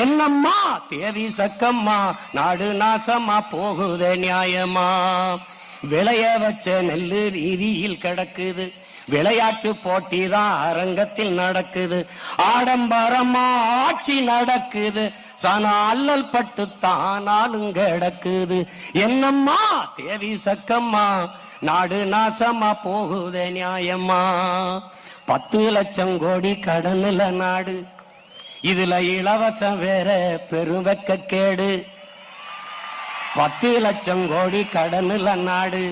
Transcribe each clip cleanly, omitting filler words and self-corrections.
என்னம்மா தேவி சக்கம்மா நாடு நாசமா போகுதே நியாயமா. விளைய வச்ச நெல்லு வீதியில் கிடக்குது, விளையாட்டு போட்டிதான் அரங்கத்தில் நடக்குது, ஆடம்பரமா ஆட்சி நடக்குது, சன அல்லல் பட்டு தானாலும் கிடக்குது. என்னம்மா தேவி சக்கம்மா நாடு நாசமா போகுதே நியாயமா. 10 லட்சம் கோடி கடனுல நாடு, இதுல இலவசம் வேற பெருவெக்க கேடு. 10 லட்சம் கோடி கடனுல நாடு,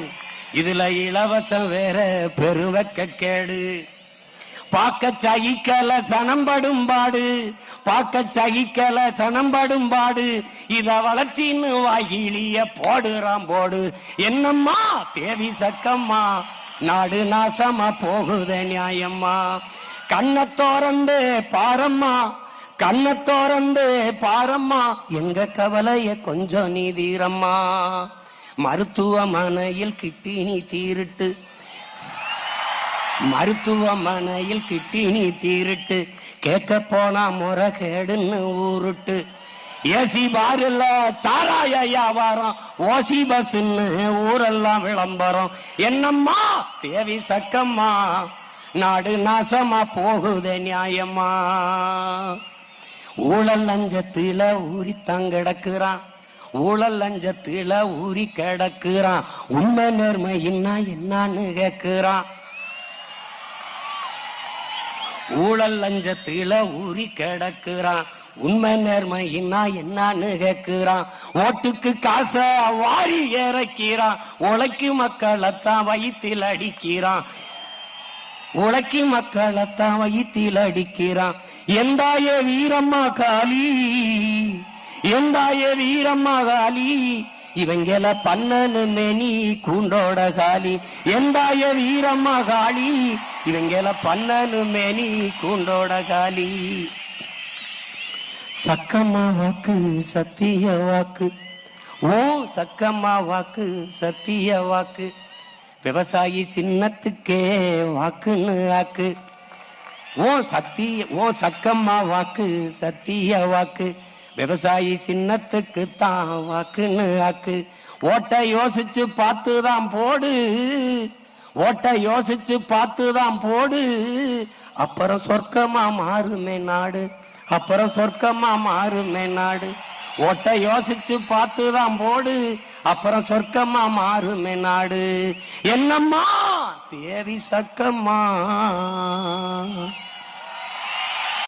இதுல இலவசம் வேற பெருவெக்க கேடு. பாக்க சகிக்கல சனம்படும் பாடு, பாக்க சகிக்கல சனம்படும் பாடு, இத வளர்ச்சின்னு வாயிலிய போடுறான் போடு. என்னம்மா தேவி சக்கம்மா நாடு நாசமா போகுதே நியாயம்மா. கண்ண தோறந்து பாரம்மா, கண்ண தோறந்து பாரம்மா, எங்க கவலைய கொஞ்சம் நீ தீரம்மா. மருத்துவமனையில் கிட்டினி தீருட்டு, மருத்துவமனையில் கிட்டினி தீருட்டு, கேட்க போனா முறைகேடுன்னு ஊருட்டு. ஏசி பாருல சாராய வியாபாரம், ஓசி பஸ்ன்னு ஊரெல்லாம் விளம்பரம். என்னம்மா தேவி சக்கம்மா நாடு நாசமா போகுதே நியாயமா. ஊழல் லஞ்சத்தில ஊறித்தான் கிடக்குறான், ஊழல் லஞ்சத்தில ஊறி கிடக்குறான், உண்மை நேர்மையின்னா என்னன்னு கேட்கிறான். ஊழல் லஞ்சத்தில ஊறி கிடக்குறான், உண்மை நேர்மையின்னா என்னன்னு கேட்கிறான். ஓட்டுக்கு காசை வாரி இறக்கிறான், உழைக்கும் மக்களைத்தான் வயிற்றில் அடிக்கிறான், உழைக்கும் மக்களைத்தான் வயிற்றில் அடிக்கிறான். எந்தாய வீரம்மா காளி, எந்தாய வீரம்மா காளி, இவங்கள பண்ணனு மேனி கூண்டோட காலி. எந்தாய வீரம்மா காளி, இவங்கள பண்ணனு மேனி கூண்டோட காலி. சக்கம்மா வாக்கு சத்திய வாக்கு, ஓ சக்கம்மா வாக்கு சத்திய வாக்கு, விவசாயி சின்னத்துக்கே வாக்குன்னு ஆக்கு. ஓ சக்கம்மா வாக்கு சத்திய வாக்கு, விவசாயி சின்னத்துக்கு தான் வாக்குன்னு ஆக்கு. ஓட்ட யோசிச்சு பார்த்துதான் போடு, ஓட்ட யோசிச்சு பார்த்துதான் போடு, அப்புறம் சொர்க்கமா மாறுமே நாடு, அப்புறம் சொர்க்கமா மாறுமே நாடு. ஓட்ட யோசிச்சு பார்த்துதான் போடு, அப்புறம் சொர்க்கமா மாறுமே நாடு. என்னம்மா தேவி சக்கம்மா.